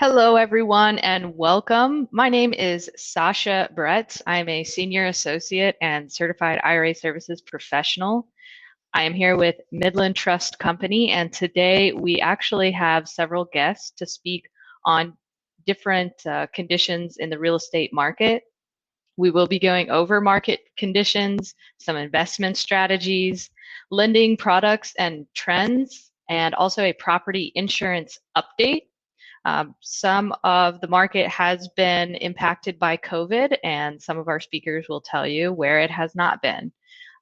Hello, everyone, and welcome. My name is Sasha Brett. I'm a senior associate and certified IRA services professional. I am here with Midland Trust Company, and today we actually have several guests to speak on different conditions in the real estate market. We will be going over market conditions, some investment strategies, lending products and trends, and also a property insurance update. Some of the market has been impacted by COVID, and some of our speakers will tell you where it has not been.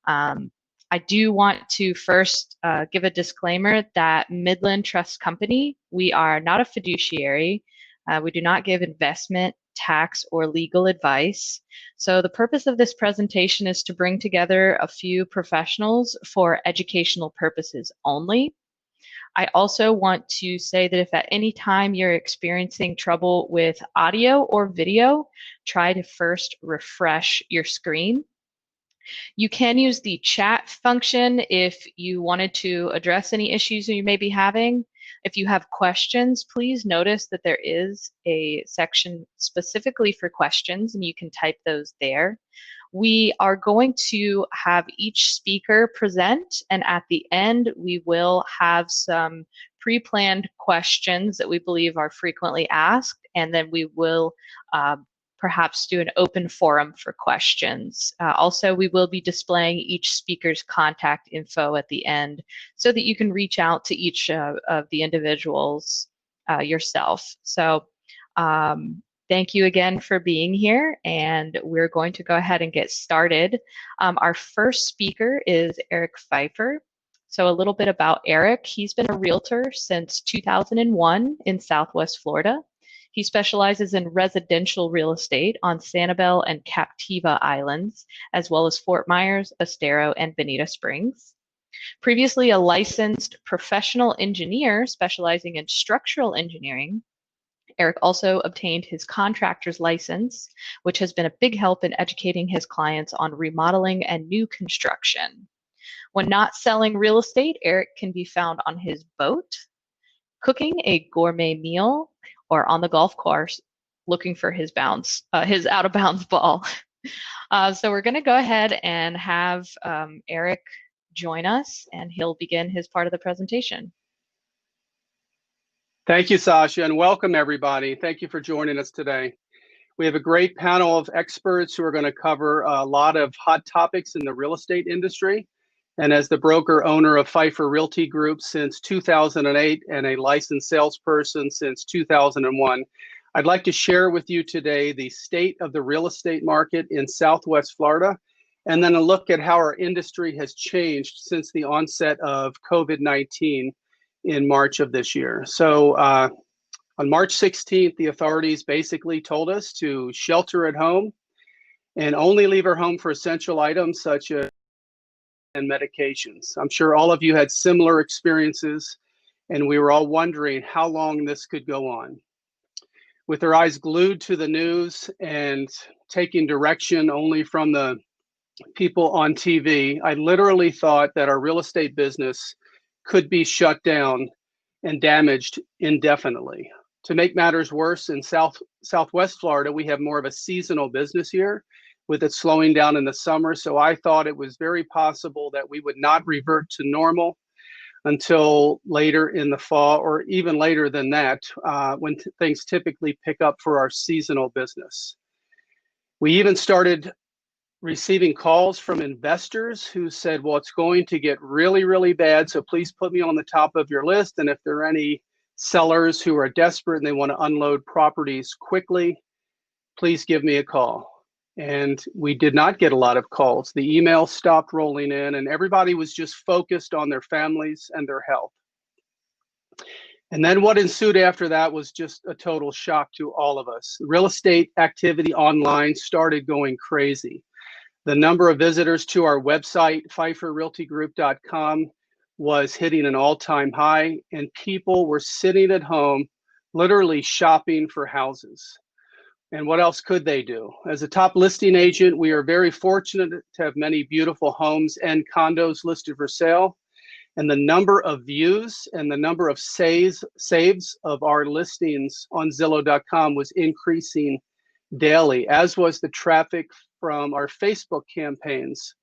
I do want to first give a disclaimer that Midland Trust Company, we are not a fiduciary. We do not give investment, tax, or legal advice. So the purpose of this presentation is to bring together a few professionals for educational purposes only. I also want to say that if at any time you're experiencing trouble with audio or video, try to first refresh your screen. You can use the chat function if you wanted to address any issues you may be having. If you have questions, please notice that there is a section specifically for questions, and you can type those there. We are going to have each speaker present, and at the end, we will have some pre-planned questions that we believe are frequently asked, and then we will perhaps do an open forum for questions. Also, we will be displaying each speaker's contact info at the end so that you can reach out to each of the individuals yourself. So thank you again for being here, and we're going to go ahead and get started. Our first speaker is Eric Pfeiffer. So a little bit about Eric. He's been a realtor since 2001 in Southwest Florida. He specializes in residential real estate on Sanibel and Captiva Islands, as well as Fort Myers, Estero, and Bonita Springs. Previously a licensed professional engineer specializing in structural engineering, Eric also obtained his contractor's license, which has been a big help in educating his clients on remodeling and new construction. When not selling real estate, Eric can be found on his boat, cooking a gourmet meal, or on the golf course looking for his out of bounds ball. So we're going to go ahead and have Eric join us, and he'll begin his part of the presentation. Thank you, Sasha, and welcome everybody. Thank you for joining us today. We have a great panel of experts who are going to cover a lot of hot topics in the real estate industry. And as the broker owner of Pfeiffer Realty Group since 2008 and a licensed salesperson since 2001, I'd like to share with you today the state of the real estate market in Southwest Florida, and then a look at how our industry has changed since the onset of COVID-19 in March of this year. So on March 16th, the authorities basically told us to shelter at home and only leave our home for essential items such as and medications. I'm sure all of you had similar experiences, and we were all wondering how long this could go on. With our eyes glued to the news and taking direction only from the people on TV, I literally thought that our real estate business could be shut down and damaged indefinitely. To make matters worse, in Southwest Florida, we have more of a seasonal business here, with it slowing down in the summer. So I thought it was very possible that we would not revert to normal until later in the fall, or even later than that, when things typically pick up for our seasonal business. We even started receiving calls from investors who said, well, it's going to get really, really bad, so please put me on the top of your list. And if there are any sellers who are desperate and they want to unload properties quickly, please give me a call. And we did not get a lot of calls. The emails stopped rolling in, and everybody was just focused on their families and their health. And then what ensued after that was just a total shock to all of us. Real estate activity online started going crazy. The number of visitors to our website, PfeifferRealtyGroup.com, was hitting an all-time high, and people were sitting at home, literally shopping for houses. And what else could they do? As a top listing agent, we are very fortunate to have many beautiful homes and condos listed for sale. And the number of views and the number of saves of our listings on Zillow.com was increasing daily, as was the traffic from our Facebook campaigns.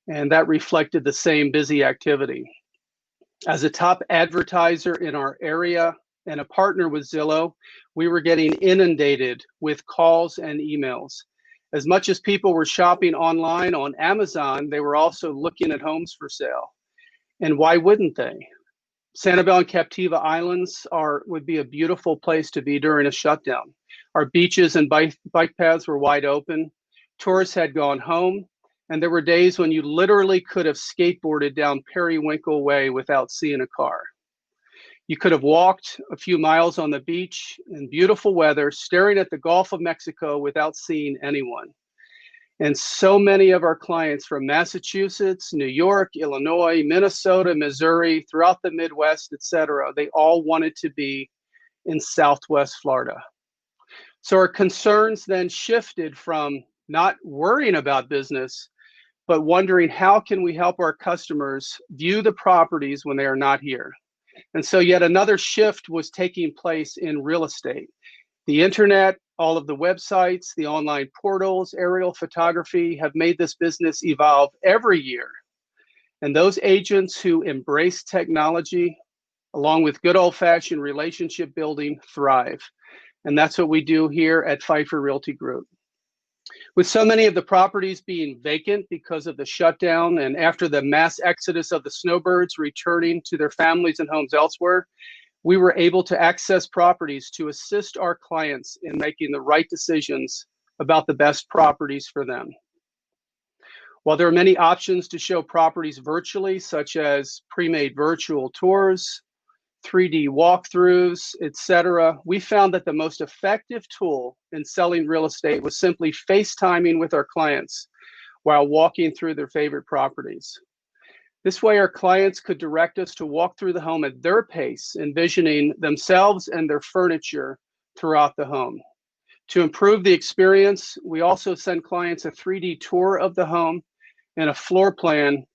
And that reflected the same busy activity. As a top advertiser in our area and a partner with Zillow, we were getting inundated with calls and emails. As much as people were shopping online on Amazon, they were also looking at homes for sale. And why wouldn't they? Sanibel and Captiva Islands would be a beautiful place to be during a shutdown. Our beaches and bike paths were wide open. Tourists had gone home, and there were days when you literally could have skateboarded down Periwinkle Way without seeing a car. You could have walked a few miles on the beach in beautiful weather, staring at the Gulf of Mexico without seeing anyone. And so many of our clients from Massachusetts, New York, Illinois, Minnesota, Missouri, throughout the Midwest, etc., they all wanted to be in Southwest Florida. So our concerns then shifted from not worrying about business, but wondering how can we help our customers view the properties when they are not here. And so yet another shift was taking place in real estate. The internet, all of the websites, the online portals, aerial photography have made this business evolve every year. And those agents who embrace technology, along with good old-fashioned relationship building, thrive. And that's what we do here at Pfeiffer Realty Group. With so many of the properties being vacant because of the shutdown and after the mass exodus of the snowbirds returning to their families and homes elsewhere, we were able to access properties to assist our clients in making the right decisions about the best properties for them. While there are many options to show properties virtually, such as pre-made virtual tours, 3D walkthroughs, etc., we found that the most effective tool in selling real estate was simply FaceTiming with our clients while walking through their favorite properties. This way, our clients could direct us to walk through the home at their pace, envisioning themselves and their furniture throughout the home. To improve the experience, we also send clients a 3D tour of the home and a floor plan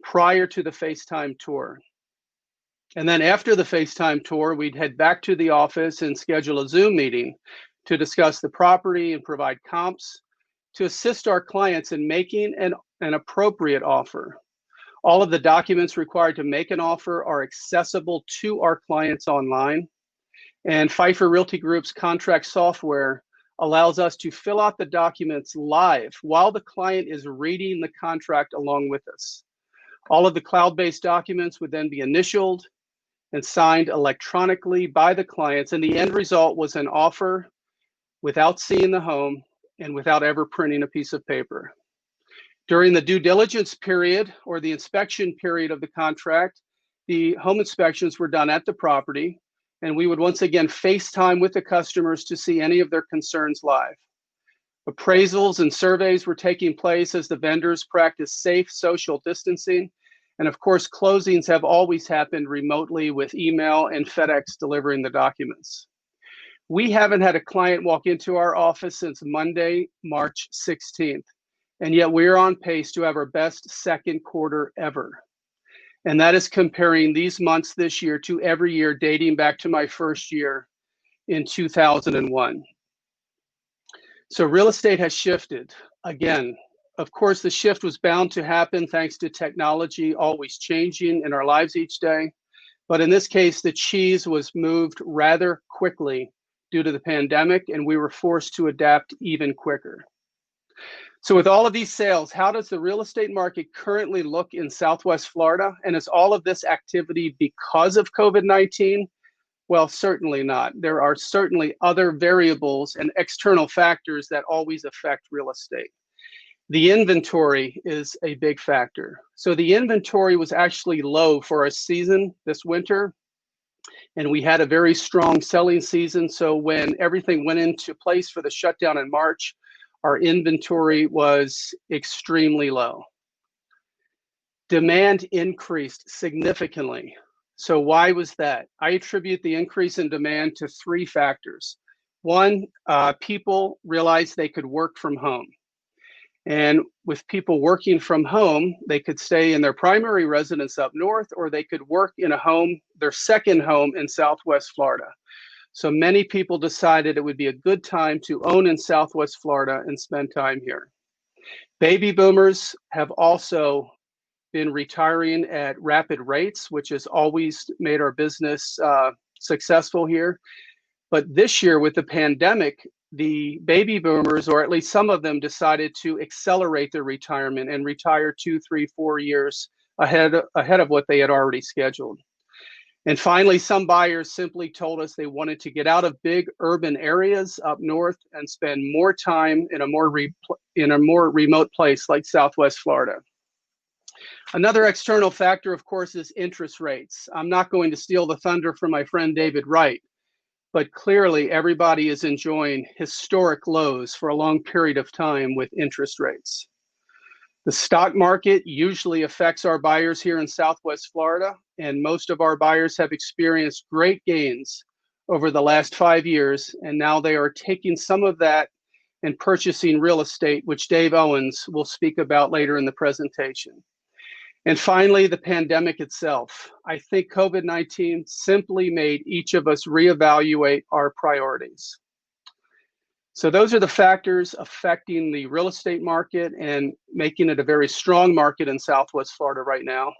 prior to the FaceTime tour. And then after the FaceTime tour, we'd head back to the office and schedule a Zoom meeting to discuss the property and provide comps to assist our clients in making an appropriate offer. All of the documents required to make an offer are accessible to our clients online. And Pfeiffer Realty Group's contract software allows us to fill out the documents live while the client is reading the contract along with us. All of the cloud-based documents would then be initialed and signed electronically by the clients, and the end result was an offer without seeing the home and without ever printing a piece of paper. During the due diligence period or the inspection period of the contract, the home inspections were done at the property, and we would once again FaceTime with the customers to see any of their concerns live. Appraisals and surveys were taking place as the vendors practiced safe social distancing. And of course, closings have always happened remotely with email and FedEx delivering the documents. We haven't had a client walk into our office since Monday, March 16th. And yet we're on pace to have our best second quarter ever. And that is comparing these months this year to every year dating back to my first year in 2001. So real estate has shifted again. Of course, the shift was bound to happen thanks to technology always changing in our lives each day. But in this case, the cheese was moved rather quickly due to the pandemic, and we were forced to adapt even quicker. So with all of these sales, how does the real estate market currently look in Southwest Florida? And is all of this activity because of COVID-19? Well, certainly not. There are certainly other variables and external factors that always affect real estate. The inventory is a big factor. So the inventory was actually low for a season this winter, and we had a very strong selling season. So when everything went into place for the shutdown in March, our inventory was extremely low. Demand increased significantly. So why was that? I attribute the increase in demand to three factors. One, people realized they could work from home. And with people working from home, they could stay in their primary residence up north, or they could work in a home, their second home in Southwest Florida. So many people decided it would be a good time to own in Southwest Florida and spend time here. Baby boomers have also been retiring at rapid rates, which has always made our business successful here. But this year with the pandemic, the baby boomers, or at least some of them, decided to accelerate their retirement and retire 2, 3, 4 years ahead of what they had already scheduled. And finally, some buyers simply told us they wanted to get out of big urban areas up north and spend more time in a more remote place like Southwest Florida. Another external factor, of course, is interest rates. I'm not going to steal the thunder from my friend David Wright, but clearly everybody is enjoying historic lows for a long period of time with interest rates. The stock market usually affects our buyers here in Southwest Florida, and most of our buyers have experienced great gains over the last 5 years, and now they are taking some of that and purchasing real estate, which Dave Owens will speak about later in the presentation. And finally, the pandemic itself. I think COVID-19 simply made each of us reevaluate our priorities. So those are the factors affecting the real estate market and making it a very strong market in Southwest Florida right now.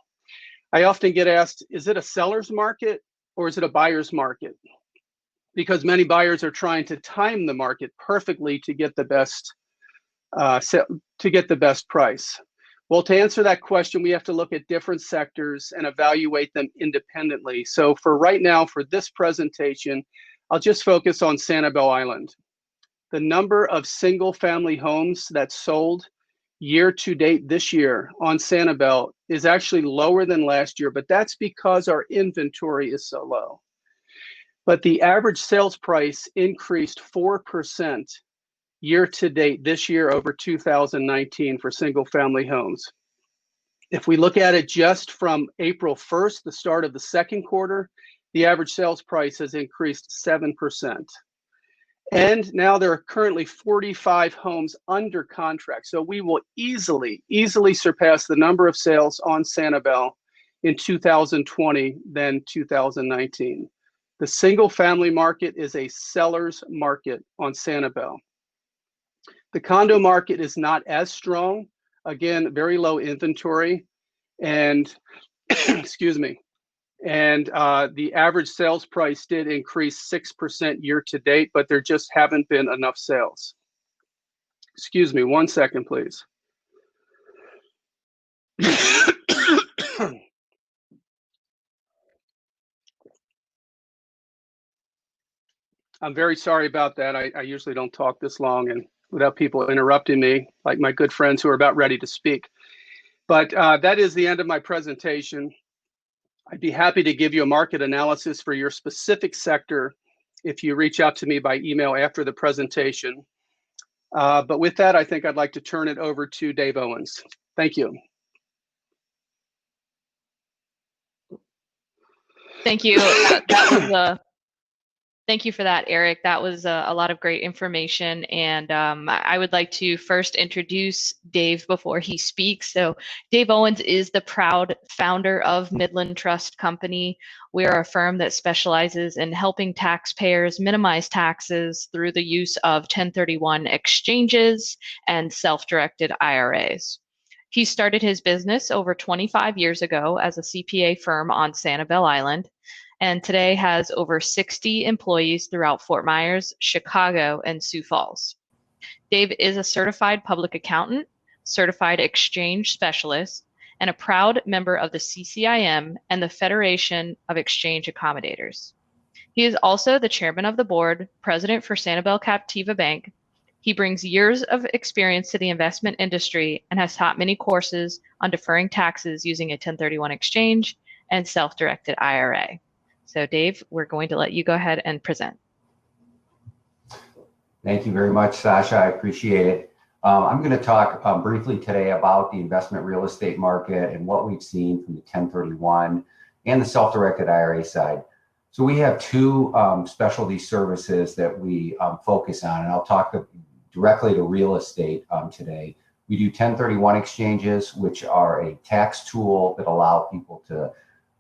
I often get asked, is it a seller's market or is it a buyer's market? Because many buyers are trying to time the market perfectly to get the best price. Well, to answer that question, we have to look at different sectors and evaluate them independently. So for right now, for this presentation, I'll just focus on Sanibel Island. The number of single-family homes that sold year to date this year on Sanibel is actually lower than last year, but that's because our inventory is so low. But the average sales price increased 4% year to date this year over 2019 for single-family homes. If we look at it just from April 1st, the start of the second quarter, the average sales price has increased 7%. And now there are currently 45 homes under contract. So we will easily surpass the number of sales on Sanibel in 2020 than 2019. The single family market is a seller's market on Sanibel. The condo market is not as strong. Again, very low inventory and excuse me. And the average sales price did increase 6% year to date, but there just haven't been enough sales. Excuse me, 1 second, please. I'm very sorry about that. I usually don't talk this long and without people interrupting me, like my good friends who are about ready to speak. But that is the end of my presentation. I'd be happy to give you a market analysis for your specific sector if you reach out to me by email after the presentation. But with that, I think I'd like to turn it over to Dave Owens. Thank you. Thank you. Thank you for that, Eric. That was a lot of great information. And I would like to first introduce Dave before he speaks. So Dave Owens is the proud founder of Midland Trust Company. We are a firm that specializes in helping taxpayers minimize taxes through the use of 1031 exchanges and self-directed IRAs. He started his business over 25 years ago as a CPA firm on Sanibel Island, and today has over 60 employees throughout Fort Myers, Chicago, and Sioux Falls. Dave is a certified public accountant, certified exchange specialist, and a proud member of the CCIM and the Federation of Exchange Accommodators. He is also the chairman of the board, president for Sanibel Captiva Bank. He brings years of experience to the investment industry and has taught many courses on deferring taxes using a 1031 exchange and self-directed IRA. So Dave, we're going to let you go ahead and present. Thank you very much, Sasha. I appreciate it. I'm going to talk briefly today about the investment real estate market and what we've seen from the 1031 and the self-directed IRA side. So we have two specialty services that we focus on, and I'll talk directly to real estate today. We do 1031 exchanges, which are a tax tool that allow people to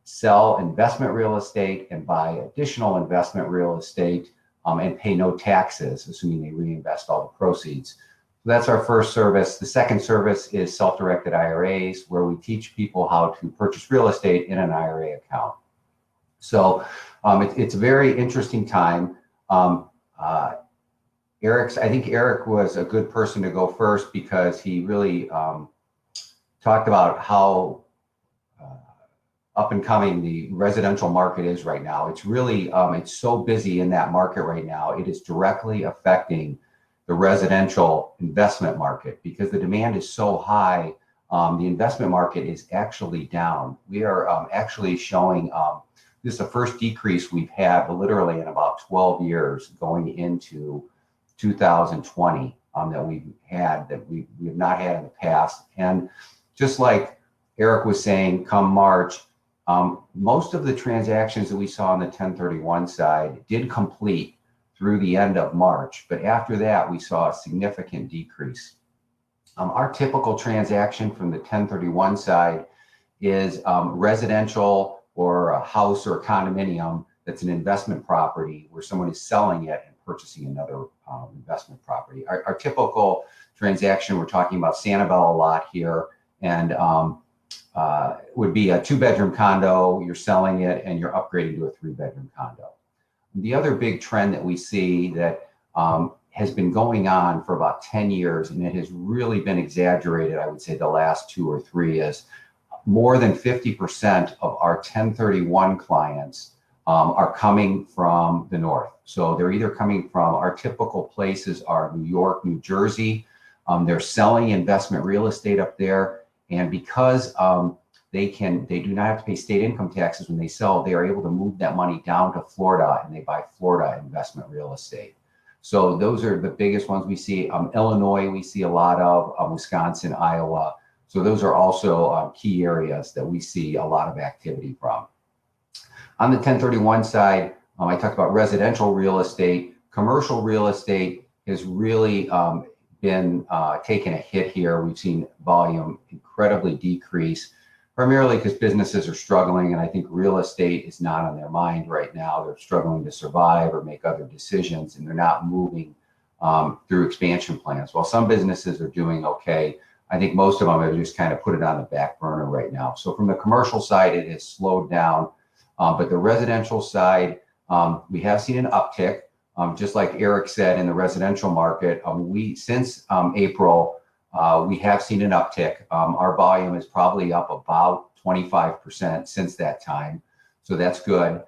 sell investment real estate and buy additional investment real estate and pay no taxes, assuming they reinvest all the proceeds. So that's our first service. The second service is self-directed IRAs, where we teach people how to purchase real estate in an IRA account. So it's a very interesting time. I think Eric was a good person to go first because he really talked about how up and coming the residential market is right now. It's really, it's so busy in that market right now. It is directly affecting the residential investment market because the demand is so high. The investment market is actually down. We are actually showing, this is the first decrease we've had literally in about 12 years going into 2020 that we've had, that we have not had in the past. And just like Eric was saying, come March, most of the transactions that we saw on the 1031 side did complete through the end of March, but after that we saw a significant decrease. Our typical transaction from the 1031 side is residential or a house or a condominium that's an investment property where someone is selling it and purchasing another investment property. Our typical transaction, we're talking about Sanibel a lot here, and would be a 2-bedroom condo. You're selling it and you're upgrading to a 3-bedroom condo. The other big trend that we see that has been going on for about 10 years, and it has really been exaggerated, I would say the last 2 or 3, is more than 50% of our 1031 clients are coming from the north. So they're either coming from, our typical places are New York, New Jersey. They're selling investment real estate up there. And because they do not have to pay state income taxes when they sell, they are able to move that money down to Florida and they buy Florida investment real estate. So those are the biggest ones we see. Illinois, we see a lot of, Wisconsin, Iowa. So those are also key areas that we see a lot of activity from. On the 1031 side, I talked about residential real estate. Commercial real estate has really been taking a hit here. We've seen volume incredibly decrease, primarily because businesses are struggling, and I think real estate is not on their mind right now. They're struggling to survive or make other decisions, and they're not moving through expansion plans. While some businesses are doing okay, I think most of them have just kind of put it on the back burner right now. So from the commercial side, it has slowed down, but the residential side, we have seen an uptick. Just like Eric said, in the residential market, since April, we have seen an uptick. Our volume is probably up about 25% since that time. So that's good.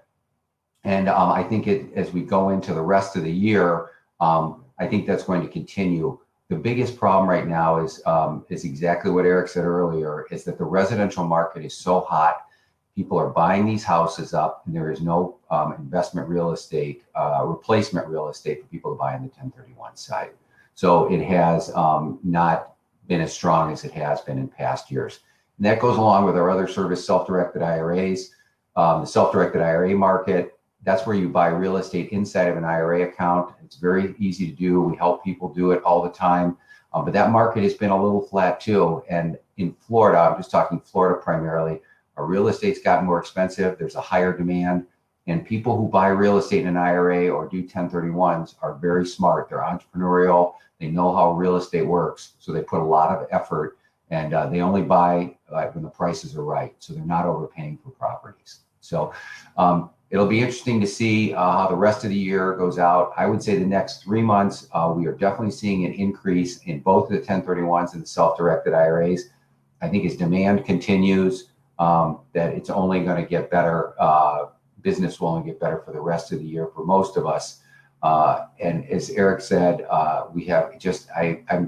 And I think as we go into the rest of the year, I think that's going to continue. The biggest problem right now is exactly what Eric said earlier, is that the residential market is so hot. People are buying these houses up, and there is no investment real estate, replacement real estate for people to buy on the 1031 side. So it has not been as strong as it has been in past years. And that goes along with our other service, self-directed IRAs. The self-directed IRA market, that's where you buy real estate inside of an IRA account. It's very easy to do. We help people do it all the time. But that market has been a little flat too. And in Florida, I'm just talking Florida primarily, our real estate's gotten more expensive. There's a higher demand. And people who buy real estate in an IRA or do 1031s are very smart. They're entrepreneurial. They know how real estate works. So they put a lot of effort, and they only buy when the prices are right. So they're not overpaying for properties. So it'll be interesting to see how the rest of the year goes out. I would say the next 3 months, we are definitely seeing an increase in both the 1031s and the self-directed IRAs. I think as demand continues, that it's only going to get better. Business will only get better for the rest of the year for most of us. And as Eric said, I'm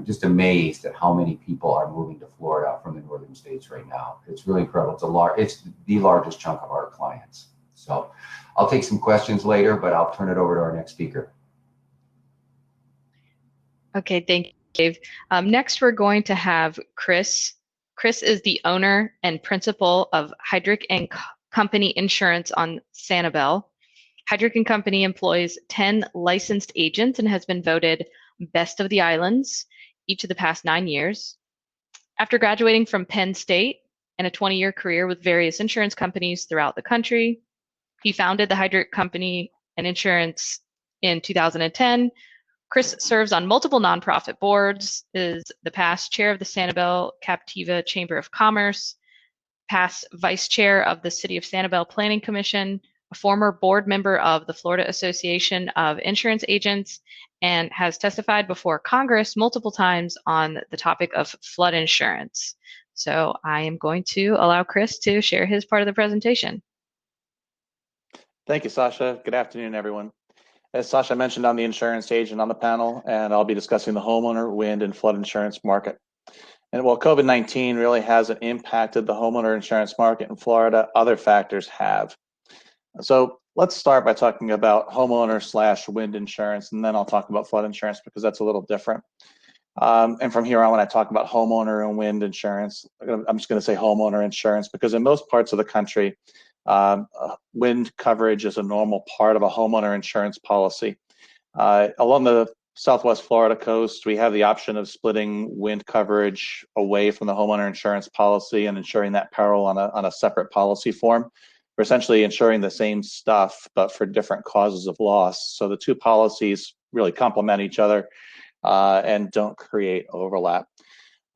just amazed at how many people are moving to Florida from the northern states right now. It's really incredible. It's the largest chunk of our clients. So I'll take some questions later, but I'll turn it over to our next speaker. Okay, thank you, Dave. Next, we're going to have Chris. Chris is the owner and principal of Heidrich & Company Insurance on Sanibel. Heidrich & Company employs 10 licensed agents and has been voted Best of the Islands each of the past 9 years. After graduating from Penn State and a 20-year career with various insurance companies throughout the country, he founded the Hydric Company and Insurance in 2010. Chris serves on multiple nonprofit boards, is the past chair of the Sanibel Captiva Chamber of Commerce, past vice chair of the City of Sanibel Planning Commission, a former board member of the Florida Association of Insurance Agents, and has testified before Congress multiple times on the topic of flood insurance. So I am going to allow Chris to share his part of the presentation. Thank you, Sasha. Good afternoon, everyone. As Sasha mentioned, I'm the insurance agent on the panel, and I'll be discussing the homeowner, wind, and flood insurance market. And while COVID-19 really hasn't impacted the homeowner insurance market in Florida, other factors have. So let's start by talking about homeowner/wind insurance, and then I'll talk about flood insurance because that's a little different. And from here on, when I talk about homeowner and wind insurance, I'm just going to say homeowner insurance because in most parts of the country, wind coverage is a normal part of a homeowner insurance policy. Along the Southwest Florida coast, we have the option of splitting wind coverage away from the homeowner insurance policy and insuring that peril on a separate policy form. We're essentially insuring the same stuff, but for different causes of loss. So the two policies really complement each other and don't create overlap.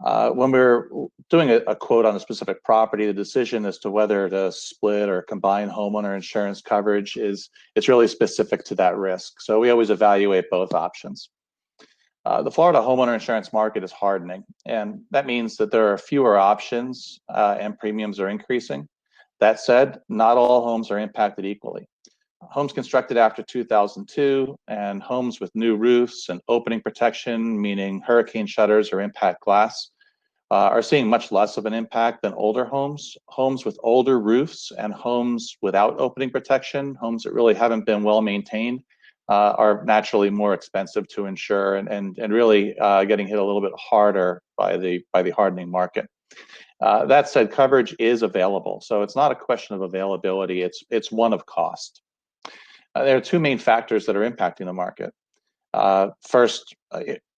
When we're doing a quote on a specific property, the decision as to whether to split or combine homeowner insurance coverage it's really specific to that risk. So we always evaluate both options. The Florida homeowner insurance market is hardening, and that means that there are fewer options and premiums are increasing. That said, not all homes are impacted equally. Homes constructed after 2002 and homes with new roofs and opening protection, meaning hurricane shutters or impact glass, are seeing much less of an impact than older homes. Homes with older roofs and homes without opening protection, homes that really haven't been well maintained, are naturally more expensive to insure and really getting hit a little bit harder by the hardening market. That said, coverage is available, so it's not a question of availability, it's one of cost. There are two main factors that are impacting the market. First,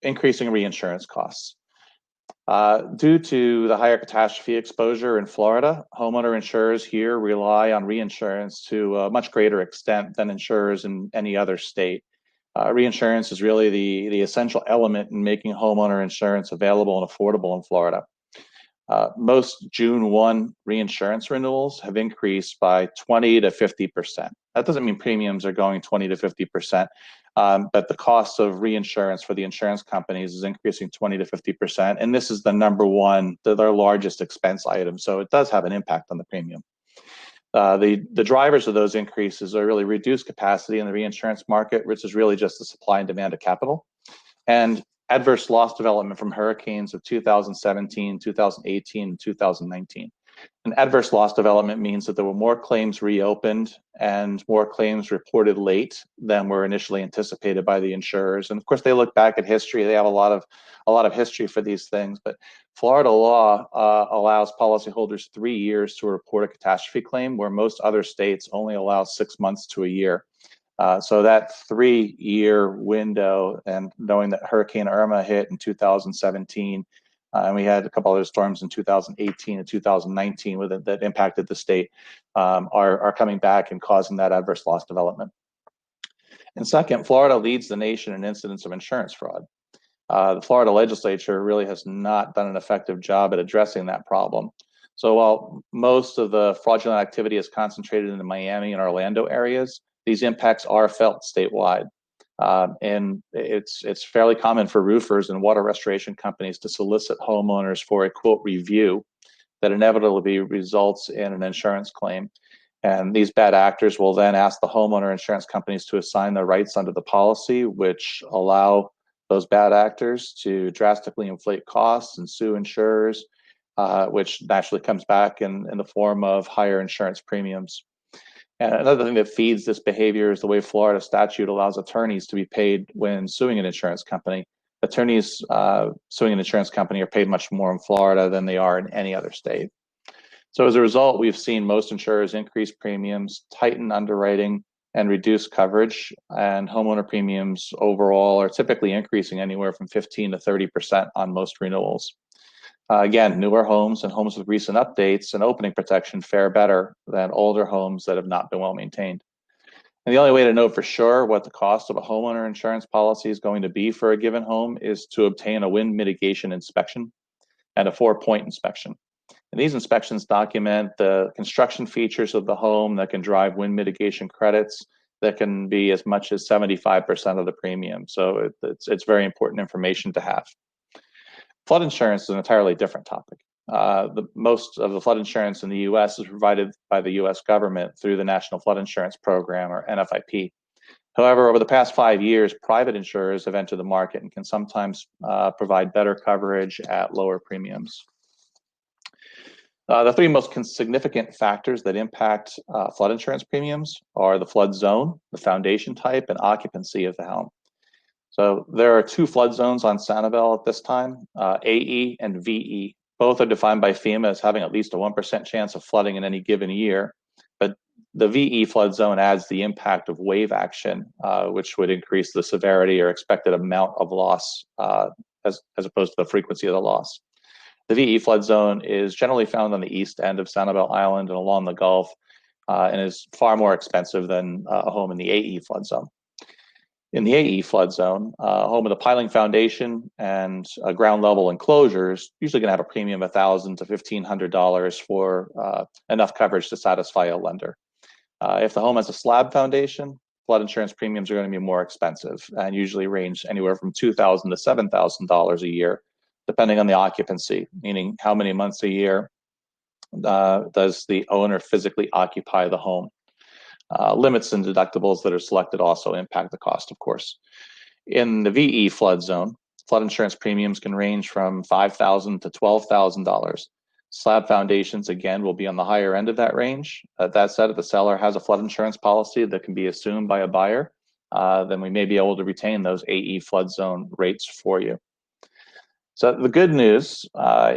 increasing reinsurance costs. Due to the higher catastrophe exposure in Florida, homeowner insurers here rely on reinsurance to a much greater extent than insurers in any other state. Reinsurance is really the essential element in making homeowner insurance available and affordable in Florida. Most June 1 reinsurance renewals have increased by 20 to 50%. That doesn't mean premiums are going 20 to 50%, but the cost of reinsurance for the insurance companies is increasing 20 to 50%. And this is the number one, their largest expense item. So it does have an impact on the premium. The drivers of those increases are really reduced capacity in the reinsurance market, which is really just the supply and demand of capital, and adverse loss development from hurricanes of 2017, 2018, and 2019. And adverse loss development means that there were more claims reopened and more claims reported late than were initially anticipated by the insurers. And of course, they look back at history. They have a lot of history for these things. But Florida law allows policyholders 3 years to report a catastrophe claim, where most other states only allow 6 months to a year. So that 3-year window, and knowing that Hurricane Irma hit in 2017, and we had a couple other storms in 2018 and 2019 that impacted the state, are coming back and causing that adverse loss development. And second, Florida leads the nation in incidents of insurance fraud. The Florida legislature really has not done an effective job at addressing that problem. So while most of the fraudulent activity is concentrated in the Miami and Orlando areas, these impacts are felt statewide. And it's fairly common for roofers and water restoration companies to solicit homeowners for a quote review that inevitably results in an insurance claim. And these bad actors will then ask the homeowner insurance companies to assign their rights under the policy, which allow those bad actors to drastically inflate costs and sue insurers, which naturally comes back in the form of higher insurance premiums. And another thing that feeds this behavior is the way Florida statute allows attorneys to be paid when suing an insurance company. Attorneys suing an insurance company are paid much more in Florida than they are in any other state. So as a result, we've seen most insurers increase premiums, tighten underwriting, and reduce coverage. And homeowner premiums overall are typically increasing anywhere from 15 to 30% on most renewals. Again, newer homes and homes with recent updates and opening protection fare better than older homes that have not been well maintained. And the only way to know for sure what the cost of a homeowner insurance policy is going to be for a given home is to obtain a wind mitigation inspection and a 4-point inspection. And these inspections document the construction features of the home that can drive wind mitigation credits that can be as much as 75% of the premium. So it's very important information to have. Flood insurance is an entirely different topic. Most of the flood insurance in the U.S. is provided by the U.S. government through the National Flood Insurance Program, or NFIP. However, over the past 5 years, private insurers have entered the market and can sometimes provide better coverage at lower premiums. The three most significant factors that impact flood insurance premiums are the flood zone, the foundation type, and occupancy of the home. So there are 2 flood zones on Sanibel at this time, AE and VE. Both are defined by FEMA as having at least a 1% chance of flooding in any given year. But the VE flood zone adds the impact of wave action, which would increase the severity or expected amount of loss as opposed to the frequency of the loss. The VE flood zone is generally found on the east end of Sanibel Island and along the Gulf, and is far more expensive than a home in the AE flood zone. In the AE flood zone, a home with a piling foundation and ground level enclosures usually going to have a premium of $1,000 to $1,500 for enough coverage to satisfy a lender. If the home has a slab foundation, flood insurance premiums are going to be more expensive and usually range anywhere from $2,000 to $7,000 a year, depending on the occupancy, meaning how many months a year does the owner physically occupy the home. Limits and deductibles that are selected also impact the cost, of course. In the VE flood zone, flood insurance premiums can range from $5,000 to $12,000. Slab foundations, again, will be on the higher end of that range. That said, if the seller has a flood insurance policy that can be assumed by a buyer, then we may be able to retain those AE flood zone rates for you. So the good news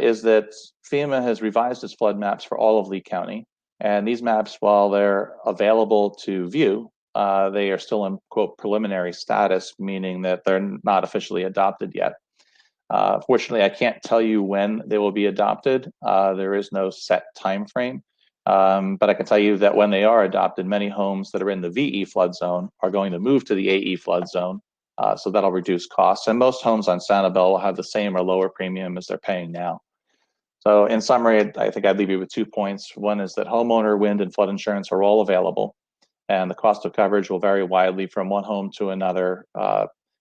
is that FEMA has revised its flood maps for all of Lee County. And these maps, while they're available to view, they are still in, quote, preliminary status, meaning that they're not officially adopted yet. Fortunately, I can't tell you when they will be adopted. There is no set time frame. But I can tell you that when they are adopted, many homes that are in the VE flood zone are going to move to the AE flood zone. So that'll reduce costs. And most homes on Sanibel will have the same or lower premium as they're paying now. So in summary, I think I'd leave you with 2 points. One is that homeowner, wind, and flood insurance are all available, and the cost of coverage will vary widely from one home to another.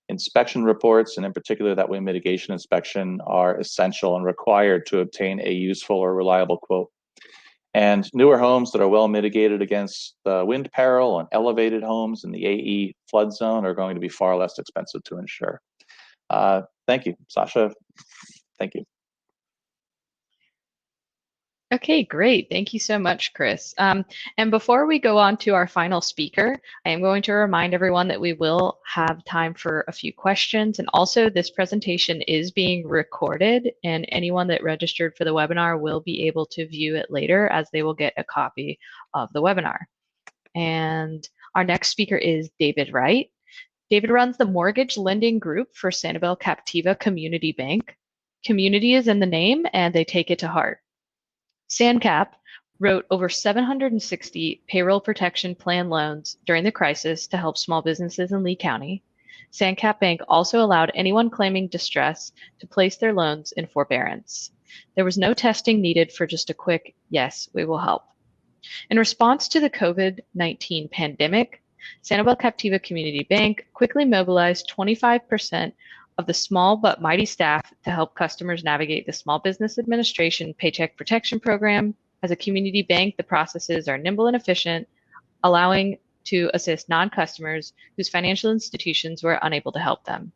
Inspection reports, and in particular that wind mitigation inspection, are essential and required to obtain a useful or reliable quote. And newer homes that are well mitigated against wind peril and elevated homes in the AE flood zone are going to be far less expensive to insure. Thank you, Sasha. Thank you. Okay, great. Thank you so much, Chris. And before we go on to our final speaker, I am going to remind everyone that we will have time for a few questions. And also, this presentation is being recorded, and anyone that registered for the webinar will be able to view it later, as they will get a copy of the webinar. And our next speaker is David Wright. David runs the mortgage lending group for Sanibel Captiva Community Bank. Community is in the name, and they take it to heart. SanCap wrote over 760 payroll protection plan loans during the crisis to help small businesses in Lee County. SanCap Bank also allowed anyone claiming distress to place their loans in forbearance. There was no testing needed for just a quick, yes, we will help. In response to the COVID-19 pandemic, Sanibel Captiva Community Bank quickly mobilized 25% of the small but mighty staff to help customers navigate the Small Business Administration Paycheck Protection Program. As a community bank, the processes are nimble and efficient, allowing to assist non-customers whose financial institutions were unable to help them.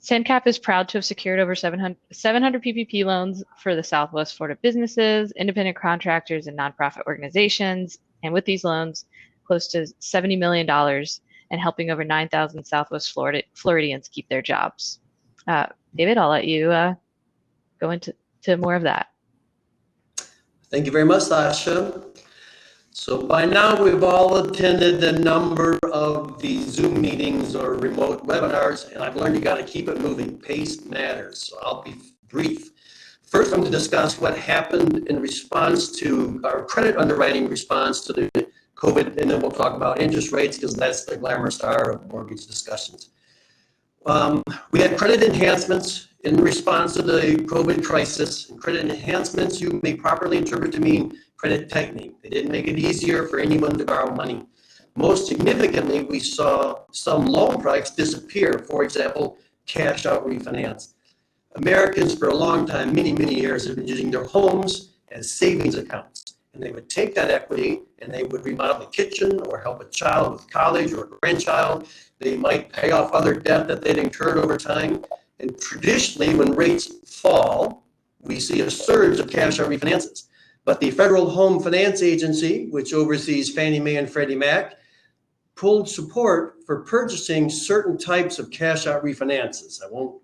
SanCap is proud to have secured over 700 PPP loans for the Southwest Florida businesses, independent contractors, and nonprofit organizations. And with these loans, close to $70 million, and helping over 9,000 Southwest Floridians keep their jobs. David, I'll let you go into more of that. Thank you very much, Sasha. So by now we've all attended a number of the Zoom meetings or remote webinars, and I've learned you got to keep it moving. Pace matters. So I'll be brief. First, I'm going to discuss what happened in response to our credit underwriting response to the COVID, and then we'll talk about interest rates because that's the glamour star of mortgage discussions. We had credit enhancements in response to the COVID crisis. And credit enhancements you may properly interpret to mean credit tightening. They didn't make it easier for anyone to borrow money. Most significantly, we saw some loan products disappear. For example, cash out refinance. Americans for a long time, many years, have been using their homes as savings accounts. And they would take that equity and they would remodel a kitchen or help a child with college or a grandchild. They might pay off other debt that they'd incurred over time. And traditionally, when rates fall, we see a surge of cash out refinances. But the Federal Home Finance Agency, which oversees Fannie Mae and Freddie Mac, pulled support for purchasing certain types of cash out refinances. I won't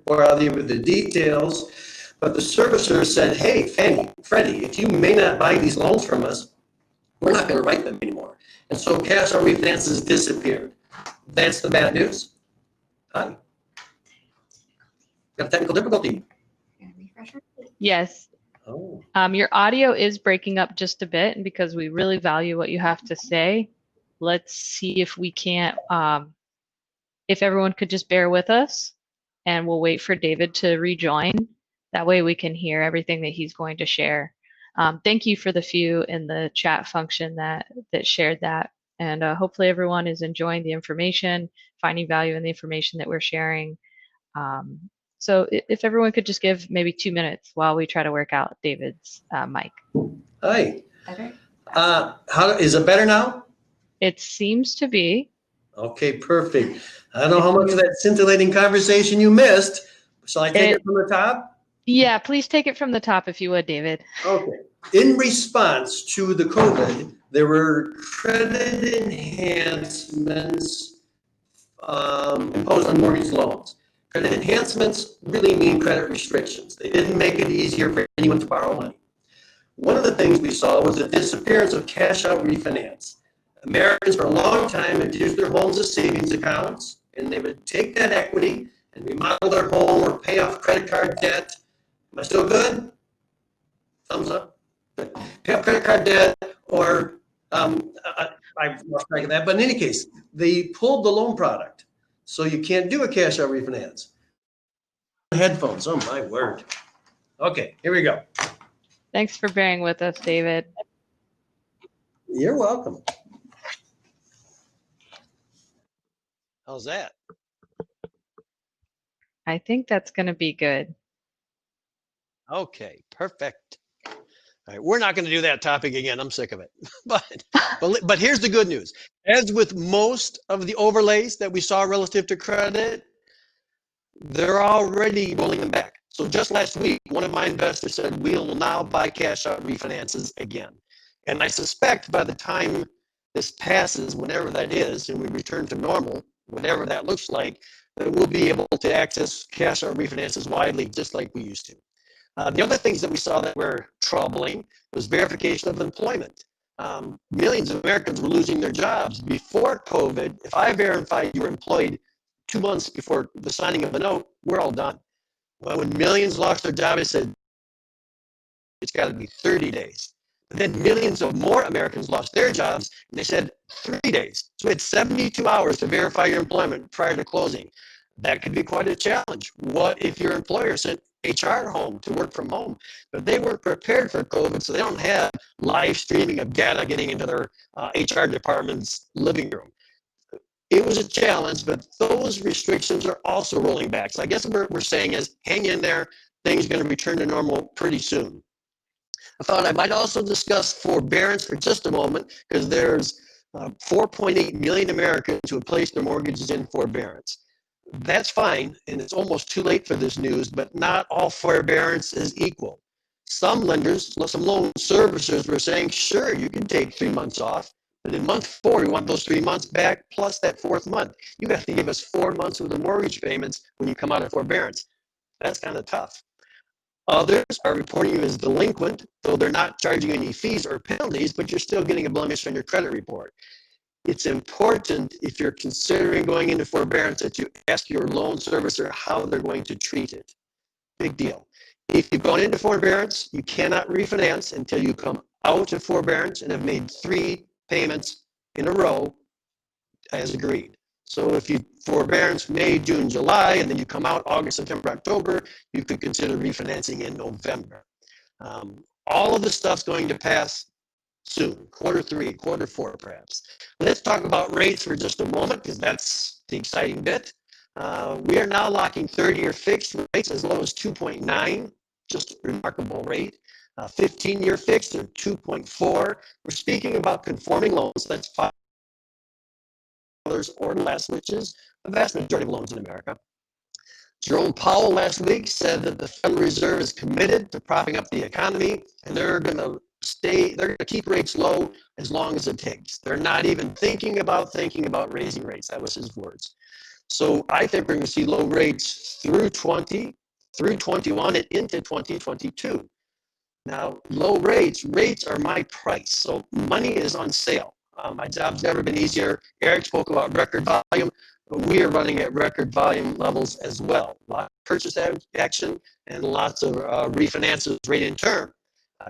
bore you with the details, but the servicer said, hey, Fannie, Freddie, if you may not buy these loans from us, we're not going to write them anymore. And so cash out refinances disappeared. That's the bad news. Hi. Got a technical difficulty. Yes. Oh. Your audio is breaking up just a bit, and because we really value what you have to say, let's see if we can't, if everyone could just bear with us, and we'll wait for David to rejoin. That way we can hear everything that he's going to share. Thank you for the few in the chat function that shared that. And hopefully everyone is enjoying the information, finding value in the information that we're sharing. So if everyone could just give maybe 2 minutes while we try to work out David's mic. Hi. How is it better now? It seems to be. Okay, perfect. I don't know how much of that scintillating conversation you missed. Shall I take it from the top? Yeah, please take it from the top if you would, David. Okay. In response to the COVID, there were credit enhancements imposed on mortgage loans. Credit enhancements really mean credit restrictions. They didn't make it easier for anyone to borrow money. One of the things we saw was the disappearance of cash out refinance. Americans for a long time had used their homes as savings accounts, and they would take that equity and remodel their home or pay off credit card debt. Am I still good? Thumbs up. Pay off credit card debt, or I've lost track of that. But in any case, they pulled the loan product, so you can't do a cash out refinance. Headphones. Oh my word. Okay, here we go. Thanks for bearing with us, David. You're welcome. How's that? I think that's going to be good. Okay, perfect. All right, we're not going to do that topic again. I'm sick of it. But here's the good news. As with most of the overlays that we saw relative to credit, they're already rolling them back. So just last week, one of my investors said, we'll now buy cash out refinances again. And I suspect by the time this passes, whenever that is, and we return to normal, whatever that looks like, that we'll be able to access cash out refinances widely, just like we used to. The other things that we saw that were troubling was verification of employment. Millions of Americans were losing their jobs before COVID. If I verified you were employed 2 months before the signing of the note, we're all done. Well, when millions lost their job, I said, it's got to be 30 days. But then millions of more Americans lost their jobs, and they said 3 days. So we had 72 hours to verify your employment prior to closing. That could be quite a challenge. What if your employer sent HR home to work from home? But they weren't prepared for COVID, so they don't have live streaming of data getting into their HR department's living room. It was a challenge, but those restrictions are also rolling back. So I guess what we're saying is hang in there. Things are going to return to normal pretty soon. I thought I might also discuss forbearance for just a moment, because there's 4.8 million Americans who have placed their mortgages in forbearance. That's fine, and it's almost too late for this news, but not all forbearance is equal. Some lenders, some loan servicers were saying, sure, you can take 3 months off, but in month 4, we want those 3 months back plus that 4th month. You have to give us 4 months worth of mortgage payments when you come out of forbearance. That's kind of tough. Others are reporting you as delinquent, though they're not charging any fees or penalties, but you're still getting a blemish on your credit report. It's important, if you're considering going into forbearance, that you ask your loan servicer how they're going to treat it. Big deal. If you've gone into forbearance, you cannot refinance until you come out of forbearance and have made 3 payments in a row as agreed. So if you forbearance May, June, July, and then you come out August, September, October, you could consider refinancing in November. All of the stuff's going to pass soon, Q3, Q4 perhaps. Let's talk about rates for just a moment, because that's the exciting bit. We are now locking 30-year fixed rates as low as 2.9, just a remarkable rate. 15-year fixed are 2.4. We're speaking about conforming loans, that's $5 or less, which is the vast majority of loans in America. Jerome Powell last week said that the Federal Reserve is committed to propping up the economy, and they're going to keep rates low as long as it takes. They're not even thinking about raising rates. That was his words. So I think we're going to see low rates through 21, and into 2022. Now, low rates are my price. So money is on sale. My job's never been easier. Eric spoke about record volume. We are running at record volume levels as well. A lot of purchase action and lots of refinances right in term.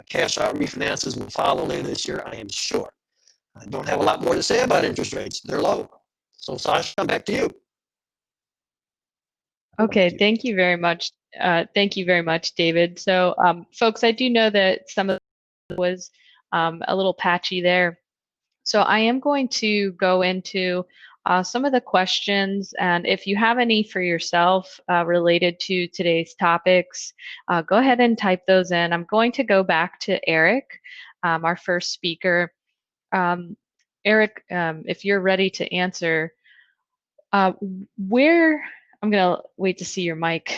Cash out refinances will follow later this year, I am sure. I don't have a lot more to say about interest rates. They're low. So Sasha, I'm back to you. Okay, thank you very much. Thank you very much, David. So, folks, I do know that some of it was a little patchy there. So I am going to go into some of the questions, and if you have any for yourself related to today's topics, go ahead and type those in. I'm going to go back to Eric, our first speaker. Eric, if you're ready to answer, I'm going to wait to see your mic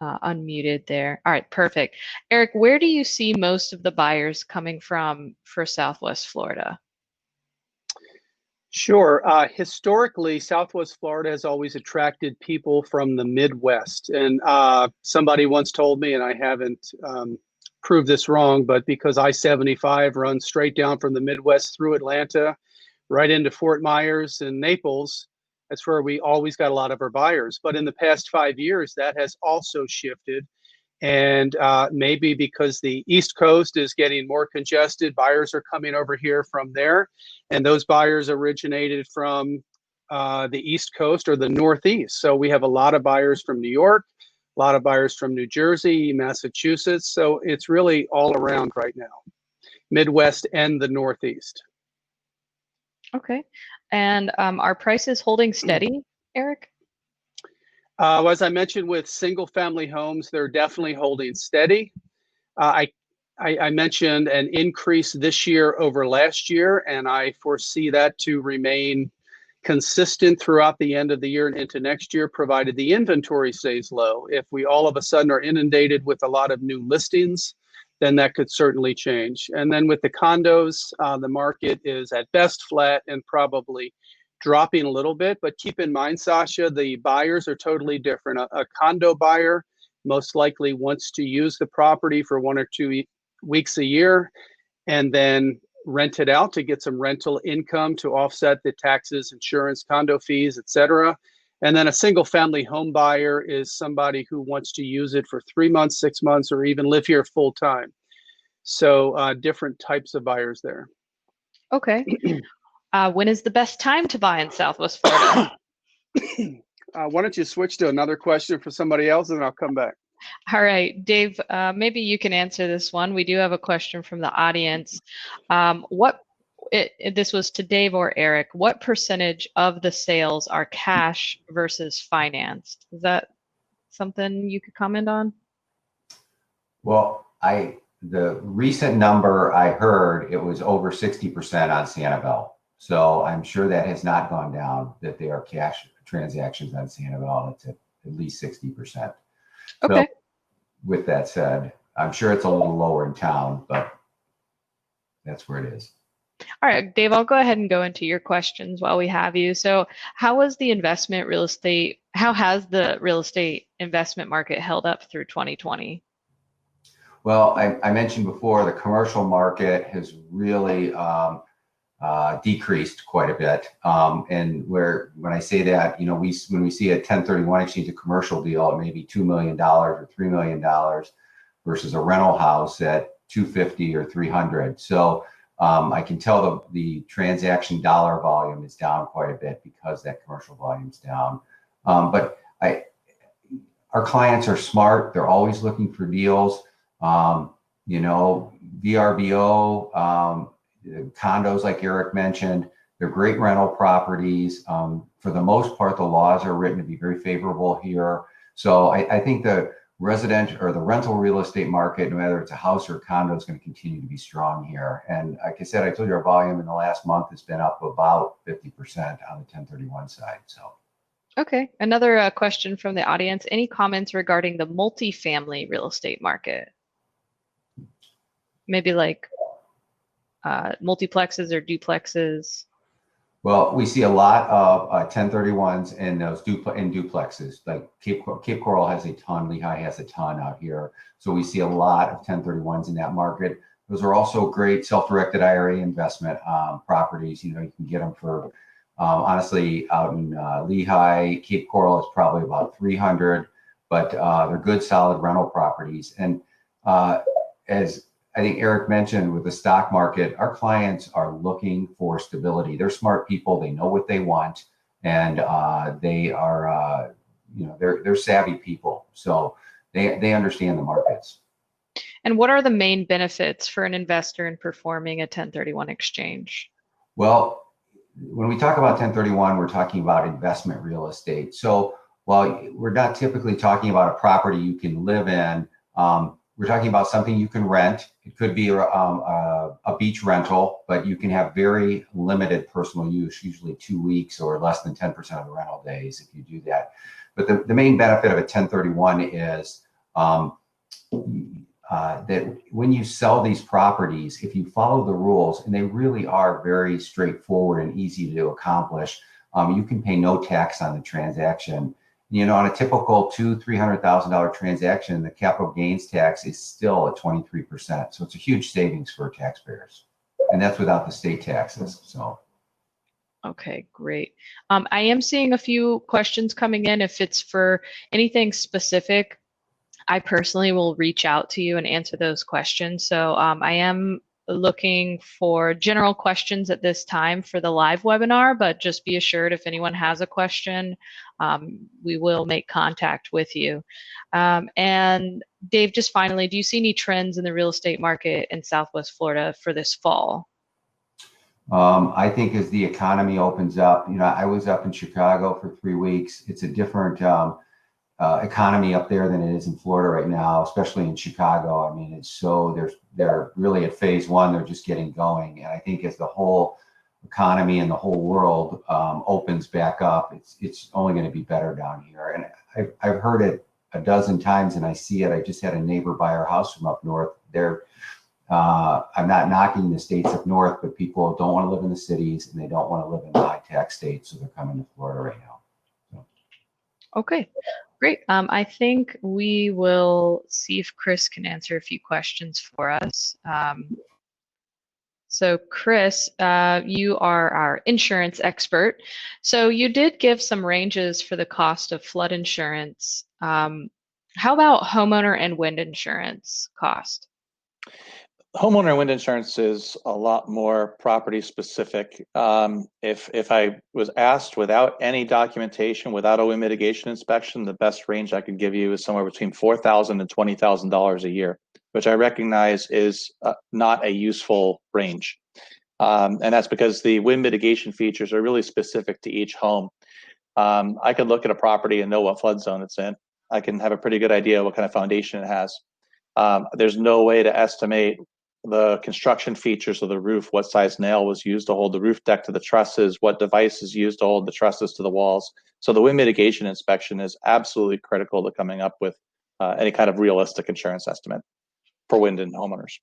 unmuted there. All right, perfect. Eric, where do you see most of the buyers coming from for Southwest Florida? Sure. Historically, Southwest Florida has always attracted people from the Midwest. And somebody once told me, and I haven't proved this wrong, but because I-75 runs straight down from the Midwest through Atlanta, right into Fort Myers and Naples, that's where we always got a lot of our buyers. But in the past 5 years, that has also shifted. And maybe because the East Coast is getting more congested, buyers are coming over here from there. And those buyers originated from the East Coast or the Northeast. So we have a lot of buyers from New York, a lot of buyers from New Jersey, Massachusetts. So it's really all around right now, Midwest and the Northeast. Okay. And are prices holding steady, Eric? As I mentioned with single family homes, they're definitely holding steady. I mentioned an increase this year over last year, and I foresee that to remain consistent throughout the end of the year and into next year, provided the inventory stays low. If we all of a sudden are inundated with a lot of new listings, then that could certainly change. And then with the condos, the market is at best flat and probably dropping a little bit. But keep in mind, Sasha, the buyers are totally different. A condo buyer most likely wants to use the property for 1 or 2 weeks a year and then rent it out to get some rental income to offset the taxes, insurance, condo fees, etc. And then a single family home buyer is somebody who wants to use it for 3 months, 6 months, or even live here full time. So different types of buyers there. Okay. When is the best time to buy in Southwest Florida? Why don't you switch to another question for somebody else, and I'll come back. All right, Dave, maybe you can answer this one. We do have a question from the audience. This was to Dave or Eric. What percentage of the sales are cash versus financed? Is that something you could comment on? Well, the recent number I heard, it was over 60% on Sanibel. So I'm sure that has not gone down, that there are cash transactions on Sanibel. It's at least 60%. Okay. So with that said, I'm sure it's a little lower in town, but that's where it is. All right, Dave, I'll go ahead and go into your questions while we have you. So how has the real estate investment market held up through 2020? Well, I mentioned before, the commercial market has really decreased quite a bit. And when I say that, when we see a 1031 exchange, a commercial deal at maybe $2 million or $3 million versus a rental house at 250 or 300. So I can tell the transaction dollar volume is down quite a bit because that commercial volume is down. But our clients are smart. They're always looking for deals. VRBO, condos, like Eric mentioned, they're great rental properties. For the most part, the laws are written to be very favorable here. So I think the rental real estate market, no matter it's a house or a condo, is going to continue to be strong here. And like I said, I told you our volume in the last month has been up about 50% on the 1031 side. So. Okay, another question from the audience. Any comments regarding the multifamily real estate market? Maybe like multiplexes or duplexes? Well, we see a lot of 1031s and those duplexes. Like Cape Coral has a ton, Lehigh has a ton out here. So we see a lot of 1031s in that market. Those are also great self-directed IRA investment properties. You can get them for, honestly, out in Lehigh, Cape Coral is probably about 300, but they're good, solid rental properties. And as I think Eric mentioned, with the stock market, our clients are looking for stability. They're smart people. They know what they want, and they are, they're savvy people. So they understand the markets. And what are the main benefits for an investor in performing a 1031 exchange? Well, when we talk about 1031, we're talking about investment real estate. So while we're not typically talking about a property you can live in, we're talking about something you can rent. It could be a beach rental, but you can have very limited personal use, usually 2 weeks or less than 10% of the rental days if you do that. But the main benefit of a 1031 is that when you sell these properties, if you follow the rules, and they really are very straightforward and easy to accomplish, you can pay no tax on the transaction. On a typical $200,000-$300,000 transaction, the capital gains tax is still at 23%. So it's a huge savings for taxpayers, and that's without the state taxes. So. Okay, great. I am seeing a few questions coming in. If it's for anything specific, I personally will reach out to you and answer those questions. So I am looking for general questions at this time for the live webinar, but just be assured if anyone has a question, we will make contact with you. And Dave, just finally, do you see any trends in the real estate market in Southwest Florida for this fall? I think as the economy opens up, I was up in Chicago for 3 weeks. It's a different economy up there than it is in Florida right now, especially in Chicago. I mean, they're really at phase one. They're just getting going. And I think as the whole economy and the whole world opens back up, it's only going to be better down here. And I've heard it a dozen times, and I see it. I just had a neighbor buy our house from up north. I'm not knocking the states up north, but people don't want to live in the cities and they don't want to live in the high tax states, so they're coming to Florida right now. So. Okay. Great. I think we will see if Chris can answer a few questions for us. So Chris, you are our insurance expert. So you did give some ranges for the cost of flood insurance. How about homeowner and wind insurance cost? Homeowner and wind insurance is a lot more property specific. If I was asked without any documentation, without a wind mitigation inspection, the best range I could give you is somewhere between $4,000 and $20,000 a year, which I recognize is not a useful range. And that's because the wind mitigation features are really specific to each home. I could look at a property and know what flood zone it's in. I can have a pretty good idea what kind of foundation it has. There's no way to estimate the construction features of the roof, what size nail was used to hold the roof deck to the trusses, what device is used to hold the trusses to the walls. So the wind mitigation inspection is absolutely critical to coming up with any kind of realistic insurance estimate for wind and homeowners.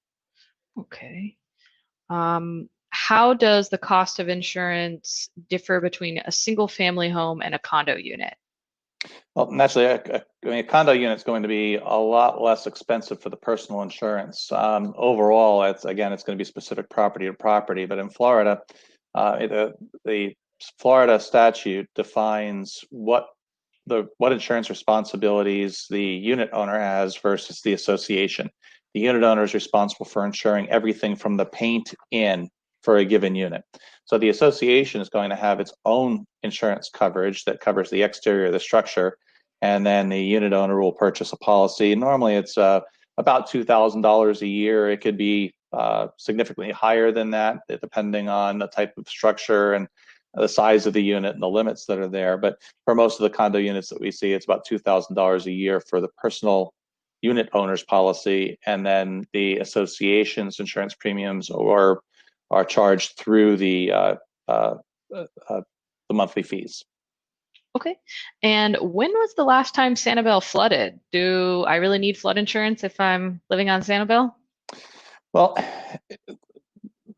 Okay. How does the cost of insurance differ between a single family home and a condo unit? Well, naturally, a condo unit is going to be a lot less expensive for the personal insurance. Overall, it's going to be specific property to property. But in Florida, the Florida statute defines what insurance responsibilities the unit owner has versus the association. The unit owner is responsible for insuring everything from the paint in for a given unit. So the association is going to have its own insurance coverage that covers the exterior of the structure, and then the unit owner will purchase a policy. Normally it's about $2,000 a year. It could be significantly higher than that, depending on the type of structure and the size of the unit and the limits that are there. But for most of the condo units that we see, it's about $2,000 a year for the personal unit owner's policy, and then the association's insurance premiums are charged through the monthly fees. Okay. And when was the last time Sanibel flooded? Do I really need flood insurance if I'm living on Sanibel? Well,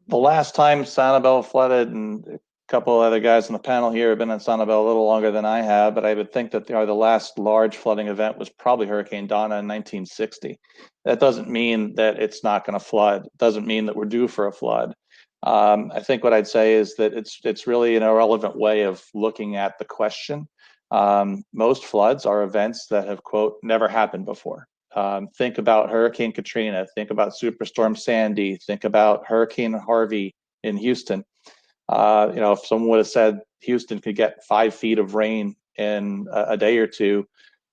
the last time Sanibel flooded, and a couple other guys on the panel here have been on Sanibel a little longer than I have, but I would think that the last large flooding event was probably Hurricane Donna in 1960. That doesn't mean that it's not going to flood. It doesn't mean that we're due for a flood. I think what I'd say is that it's really an irrelevant way of looking at the question. Most floods are events that have, quote, never happened before. Think about Hurricane Katrina, think about Superstorm Sandy, think about Hurricane Harvey in Houston. If someone would have said Houston could get 5 feet of rain in a day or two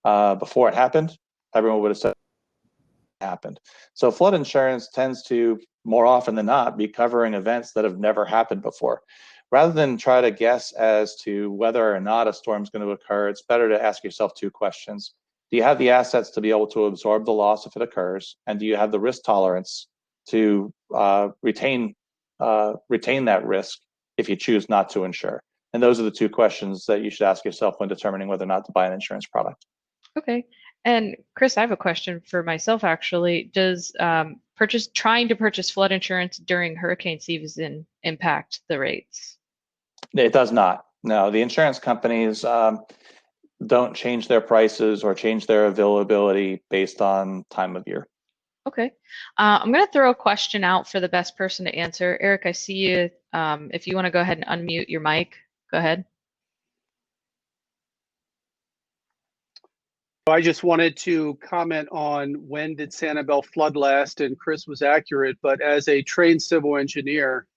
before it happened, everyone would have said it happened. So flood insurance tends to, more often than not, be covering events that have never happened before. Rather than try to guess as to whether or not a storm is going to occur, it's better to ask yourself 2 questions. Do you have the assets to be able to absorb the loss if it occurs? And do you have the risk tolerance to retain that risk if you choose not to insure? And those are the 2 questions that you should ask yourself when determining whether or not to buy an insurance product. Okay. And Chris, I have a question for myself, actually. Does trying to purchase flood insurance during hurricane season impact the rates? It does not. No, the insurance companies don't change their prices or change their availability based on time of year. Okay. I'm going to throw a question out for the best person to answer. Eric, I see you. If you want to go ahead and unmute your mic, go ahead. I just wanted to comment on when did Sanibel flood last, and Chris was accurate, but as a trained civil engineer,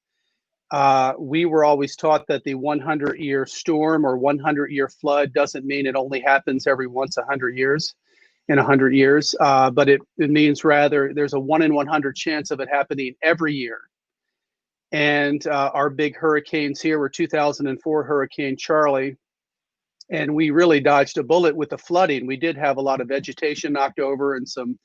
we were always taught that the 100-year storm or 100-year flood doesn't mean it only happens every once 100 years, in 100 years, but it means rather there's a 1 in 100 chance of it happening every year. And our big hurricanes here were 2004 Hurricane Charlie, and we really dodged a bullet with the flooding. We did have a lot of vegetation knocked over and some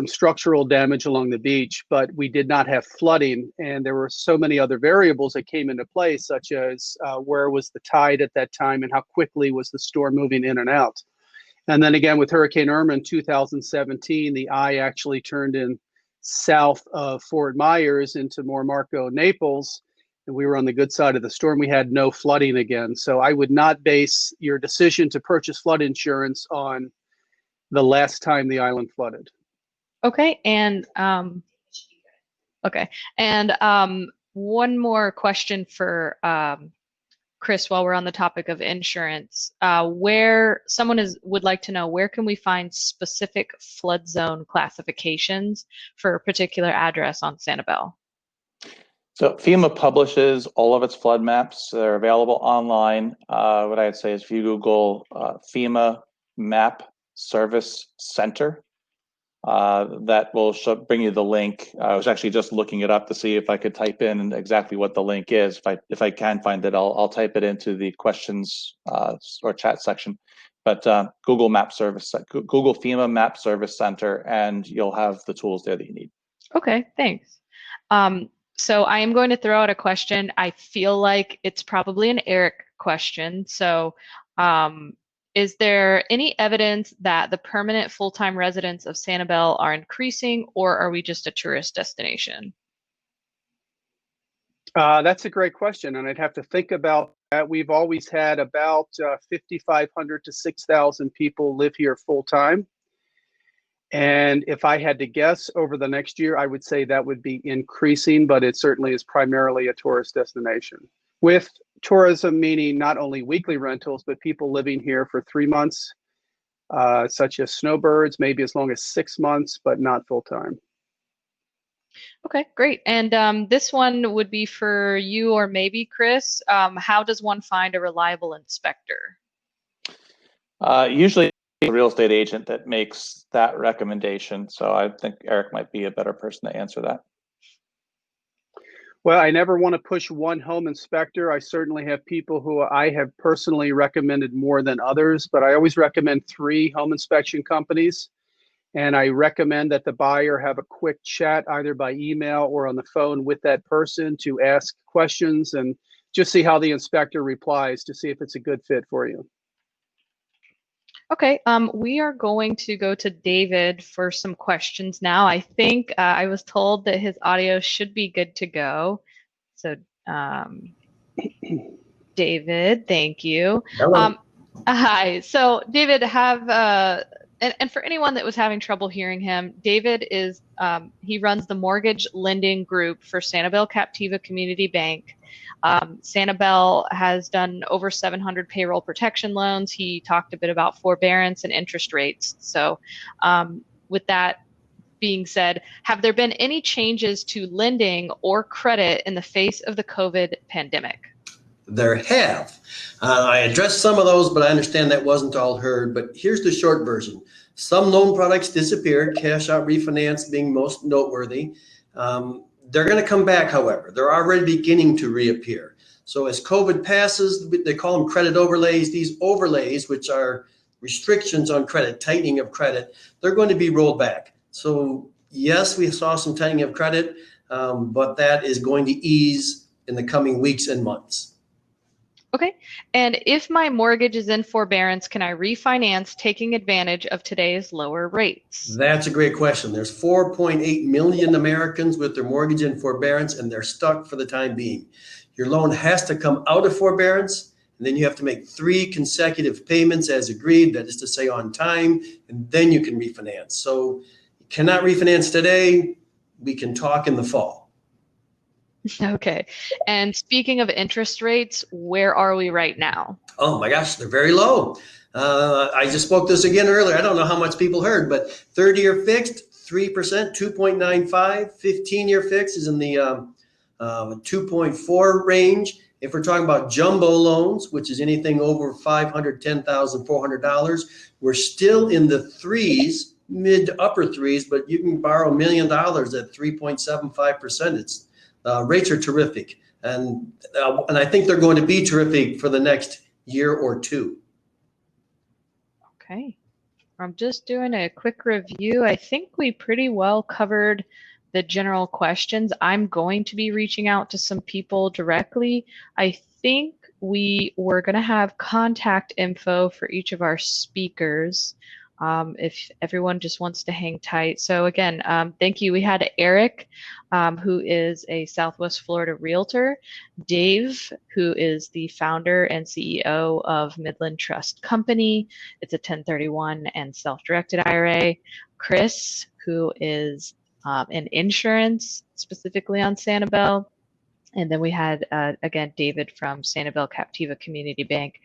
structural damage along the beach, but we did not have flooding. And there were so many other variables that came into play, such as where was the tide at that time and how quickly was the storm moving in and out. And then again, with Hurricane Irma in 2017, the eye actually turned in south of Fort Myers into more Marco, Naples, and we were on the good side of the storm. We had no flooding again. So I would not base your decision to purchase flood insurance on the last time the island flooded. Okay. And one more question for Chris, while we're on the topic of insurance, where someone would like to know, where can we find specific flood zone classifications for a particular address on Sanibel? So FEMA publishes all of its flood maps. They're available online. What I'd say is if you Google FEMA Map Service Center, that will bring you the link. I was actually just looking it up to see if I could type in exactly what the link is. If I can find it, I'll type it into the questions or chat section. But Google FEMA Map Service Center, and you'll have the tools there that you need. Okay, thanks. So I am going to throw out a question. I feel like it's probably an Eric question. So is there any evidence that the permanent full-time residents of Sanibel are increasing, or are we just a tourist destination? That's a great question, and I'd have to think about that. We've always had about 5,500 to 6,000 people live here full time. And if I had to guess over the next year, I would say that would be increasing, but it certainly is primarily a tourist destination. With tourism meaning not only weekly rentals, but people living here for 3 months, such as snowbirds, maybe as long as 6 months, but not full time. Okay, great. And this one would be for you or maybe Chris. How does one find a reliable inspector? Usually a real estate agent that makes that recommendation. So I think Eric might be a better person to answer that. Well, I never want to push one home inspector. I certainly have people who I have personally recommended more than others, but I always recommend 3 home inspection companies. And I recommend that the buyer have a quick chat either by email or on the phone with that person to ask questions and just see how the inspector replies to see if it's a good fit for you. Okay, we are going to go to David for some questions now. I think I was told that his audio should be good to go. So, David, thank you. Hello. Hi. So, David, and for anyone that was having trouble hearing him, David is he runs the mortgage lending group for Sanibel Captiva Community Bank. Sanibel has done over 700 payroll protection loans. He talked a bit about forbearance and interest rates. So with that being said, have there been any changes to lending or credit in the face of the COVID pandemic? There have. I addressed some of those, but I understand that wasn't all heard. But here's the short version. Some loan products disappeared, cash out refinance being most noteworthy. They're going to come back, however. They're already beginning to reappear. So as COVID passes, they call them credit overlays. These overlays, which are restrictions on credit, tightening of credit, they're going to be rolled back. So yes, we saw some tightening of credit, but that is going to ease in the coming weeks and months. Okay. And if my mortgage is in forbearance, can I refinance taking advantage of today's lower rates? That's a great question. There's 4.8 million Americans with their mortgage in forbearance, and they're stuck for the time being. Your loan has to come out of forbearance, and then you have to make 3 consecutive payments as agreed, that is to say on time, and then you can refinance. So you cannot refinance today. We can talk in the fall. Okay. And speaking of interest rates, where are we right now? Oh my gosh, they're very low. I just spoke this again earlier. I don't know how much people heard, but 30-year fixed, 3%, 2.95. 15-year fixed is in the 2.4 range. If we're talking about jumbo loans, which is anything over $510,400, we're still in the 3s, mid to upper 3s, but you can borrow $1 million at 3.75%. It's rates are terrific, and I think they're going to be terrific for the next year or 2. Okay. I'm just doing a quick review. I think we pretty well covered the general questions. I'm going to be reaching out to some people directly. I think we were going to have contact info for each of our speakers. If everyone just wants to hang tight. So again, thank you. We had Eric, who is a Southwest Florida realtor, Dave, who is the founder and CEO of Midland Trust Company. It's a 1031 and self-directed IRA. Chris, who is in insurance, specifically on Sanibel. And then we had, again, David from Sanibel Captiva Community Bank.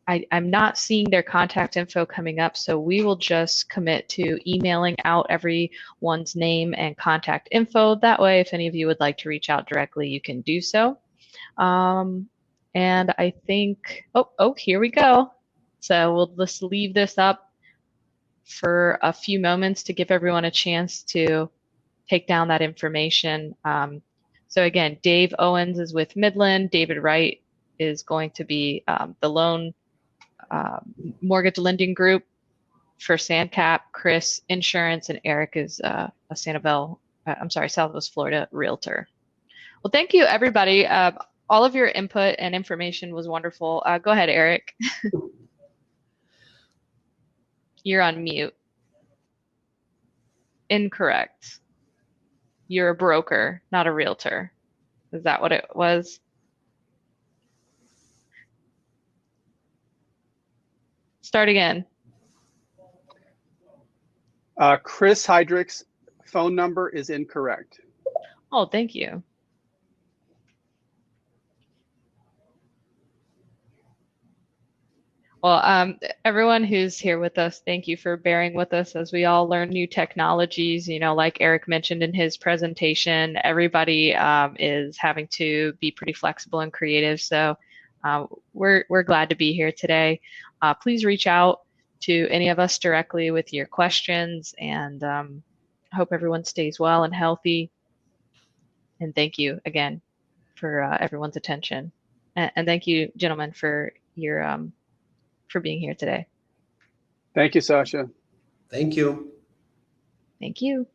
I'm not seeing their contact info coming up, so we will just commit to emailing out everyone's name and contact info. That way, if any of you would like to reach out directly, you can do so. And I think, here we go. So we'll just leave this up for a few moments to give everyone a chance to take down that information. So again, Dave Owens is with Midland. David Wright is going to be the loan mortgage lending group for SanCap, Chris Insurance, and Eric is a Southwest Florida realtor. Well, thank you, everybody. All of your input and information was wonderful. Go ahead, Eric. You're on mute. Incorrect. You're a broker, not a realtor. Is that what it was? Start again. Chris Heydrich's phone number is incorrect. Oh, thank you. Well, everyone who's here with us, thank you for bearing with us as we all learn new technologies. You know, like Eric mentioned in his presentation, everybody is having to be pretty flexible and creative. So we're glad to be here today. Please reach out to any of us directly with your questions, and I hope everyone stays well and healthy. And thank you again for everyone's attention. And thank you, gentlemen, for your for being here today. Thank you, Sasha. Thank you. Thank you.